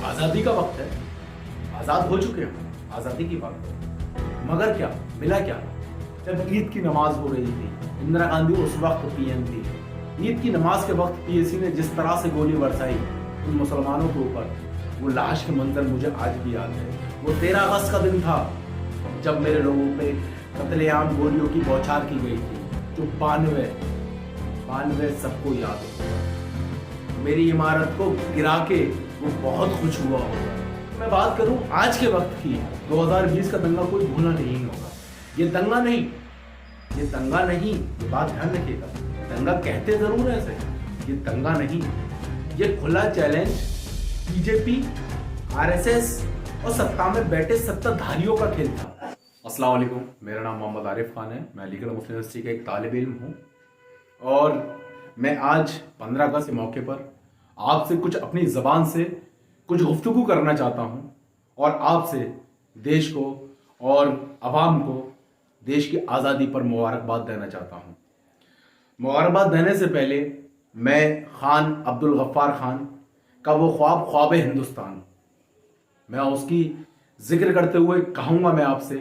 आजादी का वक्त है, आजाद हो चुके हैं, आजादी की बात करो। मगर क्या मिला क्या? जब ईद की नमाज हो रही थी, इंदिरा गांधी उस वक्त पीएम थी। ईद की नमाज के वक्त पीएसी ने जिस तरह से गोली बरसाई उन मुसलमानों के ऊपर, वो लाश के मंजर मुझे आज भी याद है। वो 13 अगस्त का दिन था जब मेरे लोगों पे कत्लेआम गोलियों की बौछार की गई थी। जो 92 सबको याद होगा। मेरी इमारत को गिरा के वो बहुत खुश हुआ होगा। मैं बात करूं आज के वक्त की, 2020 का दंगा कोई भूला नहीं होगा। ये दंगा नहीं, ये बात ध्यान रखिएगा। दंगा कहते जरूर ऐसे, ये दंगा नहीं, ये खुला चैलेंज बीजेपी, आरएसएस और सत्ता में बैठे सत्ताधारियों का खेल था। अस्सलाम वालेकुम, मेरा नाम मोहम्मद आरिफ खान है। मैं अलीगढ़ मुस्लिम यूनिवर्सिटी का एक तालिब इल्म हूँ और मैं आज 15 अगस्त के मौके पर आपसे कुछ अपनी ज़बान से कुछ गुफ्तगू करना चाहता हूँ और आपसे देश को और अवाम को देश की आज़ादी पर मुबारकबाद देना चाहता हूँ। मुबारकबाद देने से पहले मैं खान अब्दुल गफ्फार खान का वो ख्वाब हिंदुस्तान, मैं उसकी जिक्र करते हुए कहूँगा मैं आपसे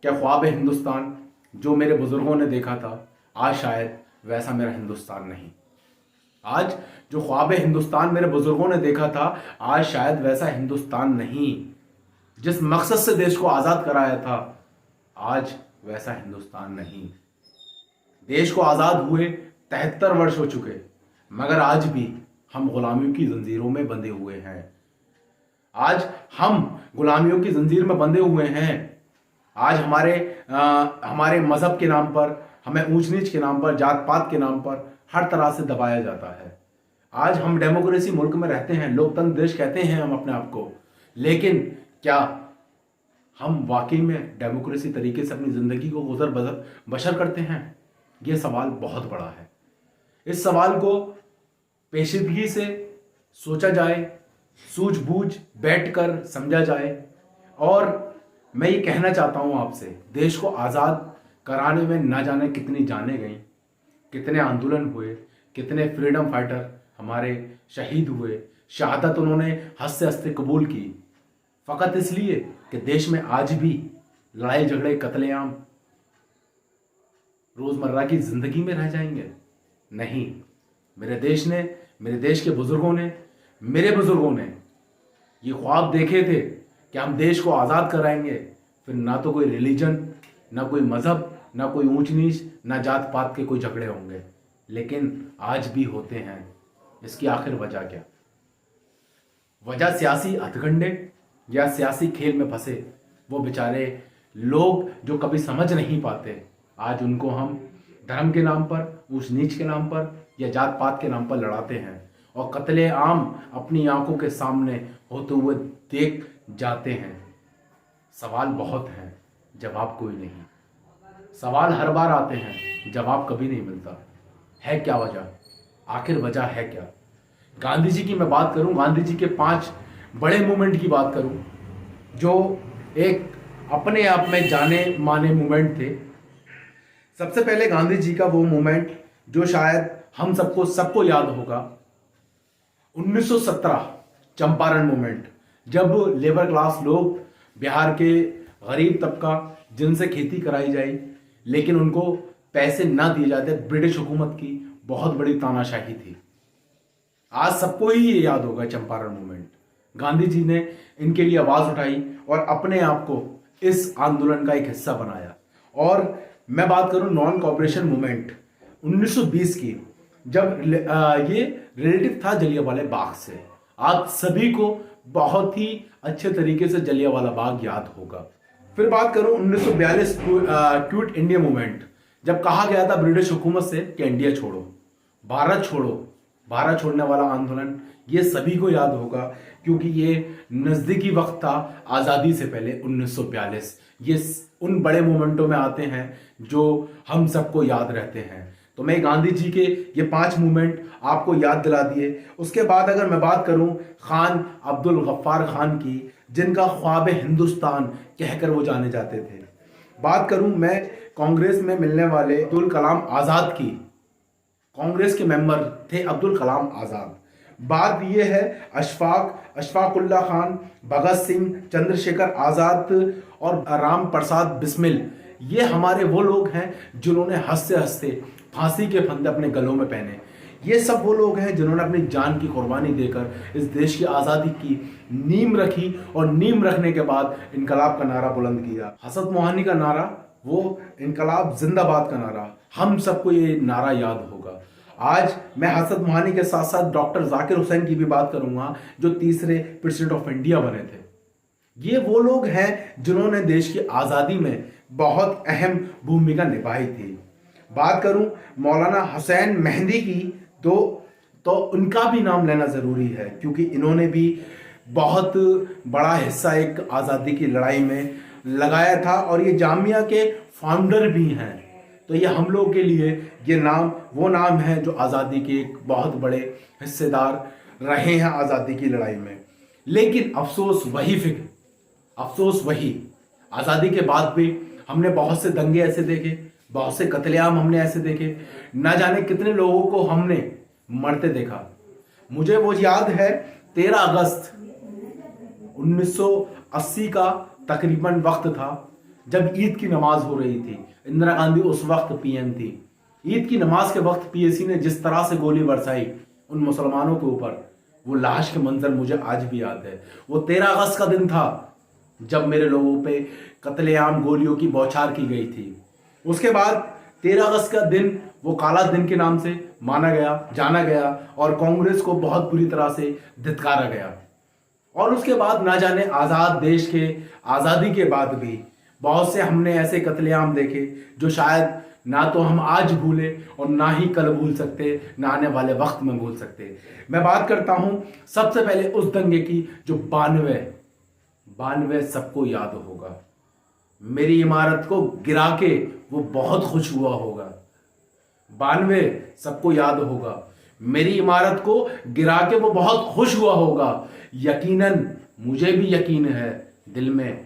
क्या ख्वाब हिंदुस्तान जो मेरे बुजुर्गों ने देखा था, आज शायद वैसा मेरा हिंदुस्तान नहीं। आज जो ख्वाब हिंदुस्तान मेरे बुजुर्गों ने देखा था, आज शायद वैसा हिंदुस्तान नहीं। जिस मकसद से देश को आज़ाद कराया था, आज वैसा हिंदुस्तान नहीं। देश को आज़ाद हुए 73 वर्ष हो चुके, मगर आज भी हम गुलामियों की जंजीरों में बंधे हुए हैं। आज हम गुलामियों की जंजीर में बंधे हुए हैं। आज हमारे मजहब के नाम पर, हमें ऊंच नीच के नाम पर, जात पात के नाम पर हर तरह से दबाया जाता है। आज हम डेमोक्रेसी मुल्क में रहते हैं, लोकतंत्र देश कहते हैं हम अपने आप को, लेकिन क्या हम वाकई में डेमोक्रेसी तरीके से अपनी जिंदगी को गुजर बसर करते हैं? यह सवाल बहुत बड़ा है। इस सवाल को पेचीदगी से सोचा जाए, सूझबूझ बैठकर समझा जाए। और मैं ये कहना चाहता हूं आपसे, देश को आज़ाद कराने में ना जाने कितनी जानें गई, कितने आंदोलन हुए, कितने फ्रीडम फाइटर हमारे शहीद हुए, शहादत उन्होंने हंसते हंसते कबूल की, फ़कत इसलिए कि देश में आज भी लड़ाई झगड़े, कत्लेआम रोज़मर्रा की ज़िंदगी में रह जाएंगे? नहीं। मेरे देश के बुज़ुर्गों ने, मेरे बुज़ुर्गों ने ये ख्वाब देखे थे कि हम देश को आज़ाद कराएंगे। फिर ना तो कोई रिलीजन, ना कोई मज़हब, ना कोई ऊंच नीच, ना जात पात के कोई झगड़े होंगे, लेकिन आज भी होते हैं। इसकी आखिर वजह क्या? वजह सियासी हथकंडे या सियासी खेल में फंसे वो बेचारे लोग जो कभी समझ नहीं पाते। आज उनको हम धर्म के नाम पर, ऊंच नीच के नाम पर या जात पात के नाम पर लड़ाते हैं और कत्लेआम अपनी आंखों के सामने होते हुए देख जाते हैं। सवाल बहुत हैं, जवाब कोई नहीं। सवाल हर बार आते हैं, जवाब कभी नहीं मिलता। है क्या वजह? आखिर वजह है क्या? गांधी जी की मैं बात करूं, गांधी जी के 5 बड़े मूवमेंट की बात करूं, जो एक अपने आप में जाने माने मूवमेंट थे। सबसे पहले गांधी जी का वो मूवमेंट जो शायद हम सबको याद होगा, 1917 चंपारण मूवमेंट, जब लेबर क्लास लोग, बिहार के गरीब तबका जिनसे खेती कराई जाए लेकिन उनको पैसे ना दिए जाते, ब्रिटिश हुकूमत की बहुत बड़ी तानाशाही थी। आज सबको ही ये याद होगा चंपारण मूवमेंट। गांधी जी ने इनके लिए आवाज उठाई और अपने आप को इस आंदोलन का एक हिस्सा बनाया। और मैं बात करूं नॉन कॉपरेशन मूवमेंट 1920 की, जब ये रिलेटिव था जलियांवाला बाग से। आप सभी को बहुत ही अच्छे तरीके से जलियांवाला बाग याद होगा। फिर बात करूं 1942 क्विट इंडिया मूवमेंट, जब कहा गया था ब्रिटिश हुकूमत से कि इंडिया छोड़ो, भारत छोड़ो, भारत छोड़ने वाला आंदोलन, ये सभी को याद होगा क्योंकि ये नज़दीकी वक्त था आज़ादी से पहले 1942। ये उन बड़े मूवमेंटों में आते हैं जो हम सबको याद रहते हैं। तो मैं गांधी जी के ये 5 मूवमेंट आपको याद दिला दिए। उसके बाद अगर मैं बात करूं खान अब्दुल गफ्फार खान की, जिनका ख्वाब हिंदुस्तान कहकर वो जाने जाते थे। बात करूं मैं कांग्रेस में मिलने वाले अब्दुल कलाम आज़ाद की। कांग्रेस के मेंबर थे अब्दुल कलाम आज़ाद। बात यह है अशफाकुल्ला खान, भगत सिंह, चंद्रशेखर आजाद और राम प्रसाद बिस्मिल, ये हमारे वो लोग हैं जिन्होंने हंसते हंसते फांसी के फंदे अपने गलों में पहने। ये सब वो लोग हैं जिन्होंने अपनी जान की कुर्बानी देकर इस देश की आज़ादी की नींव रखी और नींव रखने के बाद इनकलाब का नारा बुलंद किया। हसरत मोहानी का नारा, वो इनकलाब जिंदाबाद का नारा, हम सबको ये नारा याद होगा। आज मैं हसरत मोहानी के साथ साथ डॉक्टर जाकिर हुसैन की भी बात करूंगा, जो तीसरे प्रेसिडेंट ऑफ इंडिया बने थे। ये वो लोग हैं जिन्होंने देश की आज़ादी में बहुत अहम भूमिका निभाई थी। बात करूं मौलाना हुसैन मेहंदी की तो उनका भी नाम लेना ज़रूरी है, क्योंकि इन्होंने भी बहुत बड़ा हिस्सा एक आज़ादी की लड़ाई में लगाया था और ये जामिया के फाउंडर भी हैं। तो ये हम लोग के लिए ये नाम वो नाम है जो आज़ादी के एक बहुत बड़े हिस्सेदार रहे हैं आज़ादी की लड़ाई में। लेकिन अफसोस वही आज़ादी के बाद भी हमने बहुत से दंगे ऐसे देखे, बहुत से कत्लेआम हमने ऐसे देखे, ना जाने कितने लोगों को हमने मरते देखा। मुझे वो याद है 13 अगस्त 1980 का तकरीबन वक्त था जब ईद की नमाज हो रही थी। इंदिरा गांधी उस वक्त पीएम थी। ईद की नमाज के वक्त पीएसी ने जिस तरह से गोली बरसाई उन मुसलमानों के ऊपर, वो लाश के मंजर मुझे आज भी याद है। वो 13 अगस्त का दिन था जब मेरे लोगों पे कत्लेआम गोलियों की बौछार की गई थी। उसके बाद 13 अगस्त का दिन वो काला दिन के नाम से जाना गया और कांग्रेस को बहुत बुरी तरह से धिक्कारा गया। और उसके बाद ना जाने आज़ाद देश के आज़ादी के बाद भी बहुत से हमने ऐसे कत्लेआम देखे जो शायद ना तो हम आज भूले और ना ही कल भूल सकते, ना आने वाले वक्त में भूल सकते। मैं बात करता हूं सबसे पहले उस दंगे की जो 92 सबको याद होगा। मेरी इमारत को गिरा के वो बहुत खुश हुआ होगा। 92 सबको याद होगा। मेरी इमारत को गिरा के वो बहुत खुश हुआ होगा। यकीनन मुझे भी यकीन है, दिल में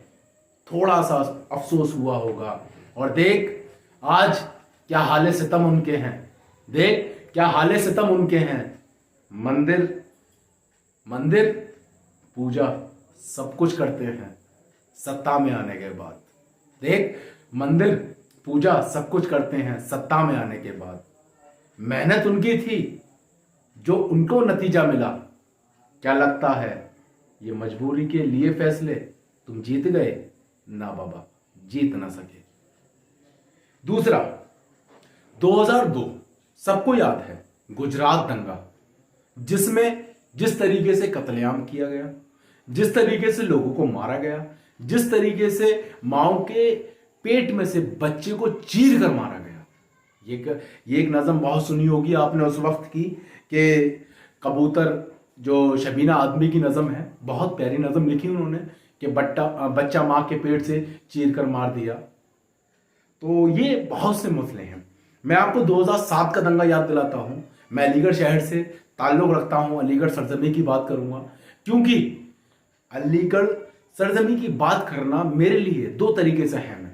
थोड़ा सा अफसोस हुआ होगा। और देख आज क्या हाले सितम उनके हैं, देख क्या हाले सितम उनके हैं। मंदिर पूजा सब कुछ करते हैं सत्ता में आने के बाद। देख मंदिर पूजा सब कुछ करते हैं सत्ता में आने के बाद। मेहनत उनकी थी, जो उनको नतीजा मिला। क्या लगता है ये मजबूरी के लिए फैसले तुम जीत गए? ना बाबा, जीत ना सके। दूसरा 2002 सबको याद है, गुजरात दंगा, जिसमें जिस तरीके से कत्लेआम किया गया, जिस तरीके से लोगों को मारा गया, जिस तरीके से माओ के पेट में से बच्चे को चीर कर मारा गया। ये एक नज़म बहुत सुनी होगी आपने उस वक्त की, कि कबूतर, जो शबीना आदमी की नज़म है, बहुत प्यारी नज़म लिखी उन्होंने, कि बच्चा माँ के पेट से चीर कर मार दिया। तो ये बहुत से मसले हैं। मैं आपको 2007 का दंगा याद दिलाता हूँ। मैं अलीगढ़ शहर से ताल्लुक़ रखता हूँ, अलीगढ़ सरजमी की बात करूँगा, क्योंकि अलीगढ़ सरजमी की बात करना मेरे लिए दो तरीके से अहम है।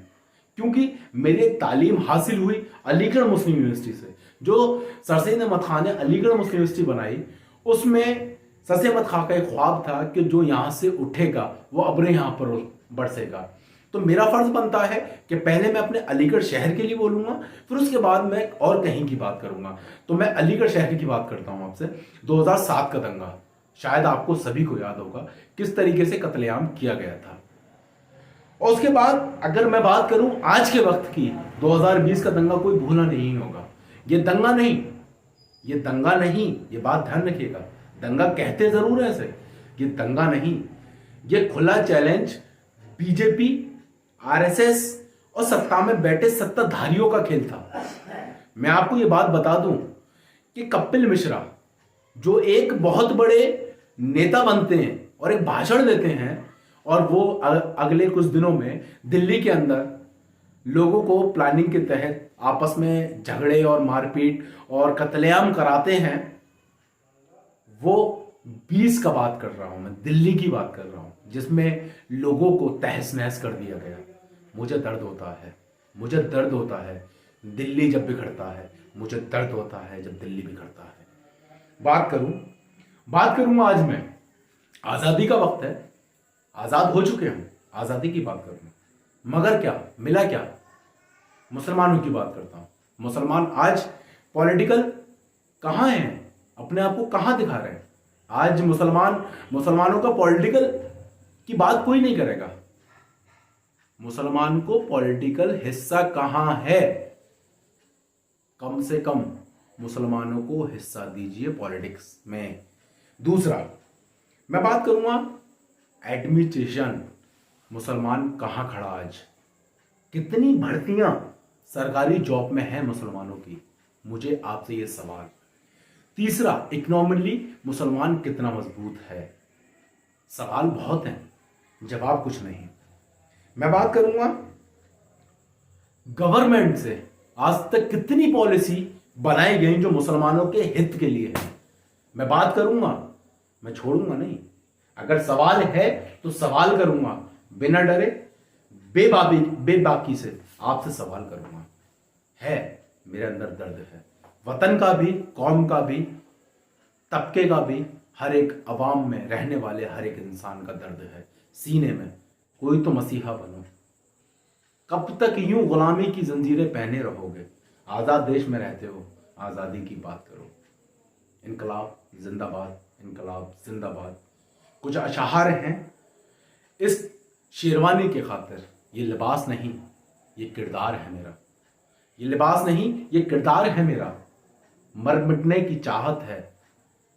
क्योंकि मेरी तालीम हासिल हुई अलीगढ़ मुस्लिम यूनिवर्सिटी से। जो सर सैयद अहमद खान ने अलीगढ़ मुस्लिम यूनिवर्सिटी बनाई, उसमें सर सैयद अहमद खान का एक ख्वाब था कि जो यहाँ से उठेगा वो अब्र यहाँ पर बरसेगा। तो मेरा फर्ज बनता है कि पहले मैं अपने अलीगढ़ शहर के लिए बोलूँगा, फिर उसके बाद मैं और कहीं की बात करूँगा। तो मैं अलीगढ़ शहर की बात करता हूँ आपसे। 2007 का दंगा शायद आपको सभी को याद होगा किस तरीके से कत्लेआम किया गया था। और उसके बाद अगर मैं बात करूं आज के वक्त की, 2020 का दंगा कोई भूला नहीं होगा। ये दंगा नहीं, ये बात ध्यान रखिएगा। दंगा कहते जरूर है ऐसे, ये दंगा नहीं, ये खुला चैलेंज बीजेपी, आरएसएस और सत्ता में बैठे सत्ताधारियों का खेल था। मैं आपको ये बात बता दूं कि कपिल मिश्रा जो एक बहुत बड़े नेता बनते हैं और एक भाषण देते हैं, और वो अगले कुछ दिनों में दिल्ली के अंदर लोगों को प्लानिंग के तहत आपस में झगड़े और मारपीट और कत्लेआम कराते हैं। वो 20 का बात कर रहा हूं मैं, दिल्ली की बात कर रहा हूं, जिसमें लोगों को तहस नहस कर दिया गया। मुझे दर्द होता है दिल्ली जब बिखरता है, मुझे दर्द होता है जब दिल्ली बिखरता है। बात करूं बात करूंगा आज मैं, आजादी का वक्त है, आजाद हो चुके हम, आजादी की बात करूंगा। मगर क्या मिला, क्या मुसलमानों की बात करता हूं। मुसलमान आज पॉलिटिकल कहां हैं, अपने आप को कहां दिखा रहे हैं? आज मुसलमानों का पॉलिटिकल की बात कोई नहीं करेगा। मुसलमान को पॉलिटिकल हिस्सा कहां है? कम से कम मुसलमानों को हिस्सा दीजिए पॉलिटिक्स में। दूसरा मैं बात करूंगा एडमिनिस्ट्रेशन, मुसलमान कहां खड़ा आज? कितनी भर्तियां सरकारी जॉब में है मुसलमानों की? मुझे आपसे यह सवाल। तीसरा, इकोनॉमिकली मुसलमान कितना मजबूत है? सवाल बहुत हैं, जवाब कुछ नहीं। मैं बात करूंगा गवर्नमेंट से आज तक कितनी पॉलिसी बनाई गई जो मुसलमानों के हित के लिए है। मैं बात करूंगा, मैं छोड़ूंगा नहीं। अगर सवाल है तो सवाल करूंगा, बिना डरे बेबाकी से आपसे सवाल करूंगा। है मेरे अंदर दर्द है, वतन का भी, कौम का भी, तबके का भी, हर एक अवाम में रहने वाले हर एक इंसान का दर्द है सीने में। कोई तो मसीहा बनो। कब तक यूं गुलामी की जंजीरें पहने रहोगे? आजाद देश में रहते हो, आजादी की बात करो। इनकलाब जिंदाबाद, इनकलाब जिंदाबाद। कुछ अशार हैं इस शेरवानी के खातिर। ये लिबास नहीं, ये किरदार है मेरा। ये लिबास नहीं, ये किरदार है मेरा। मर मिटने की चाहत है,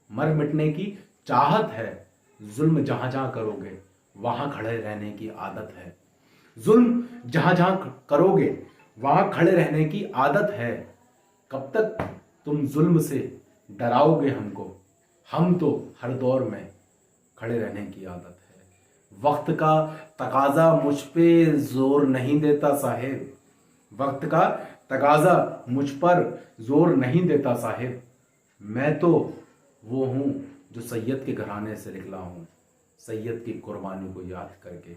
मर मिटने की चाहत है। जुल्म जहां जहां करोगे वहां खड़े रहने की आदत है। जुल्म जहां जहां करोगे वहां खड़े रहने की आदत है। कब तक तुम जुल्म से डराओगे हमको? हम तो हर दौर में खड़े रहने की आदत है। वक्त का तकाजा मुझ पे जोर नहीं देता साहिब, वक्त का तकाजा मुझ पर जोर नहीं देता साहिब। मैं तो वो हूं जो सैयद के घराने से निकला हूं। सैयद की कुर्बानी को याद करके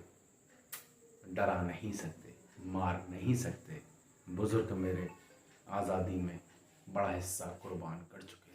डरा नहीं सकते, मार नहीं सकते। बुजुर्ग मेरे आज़ादी में बड़ा हिस्सा कुर्बान कर चुके।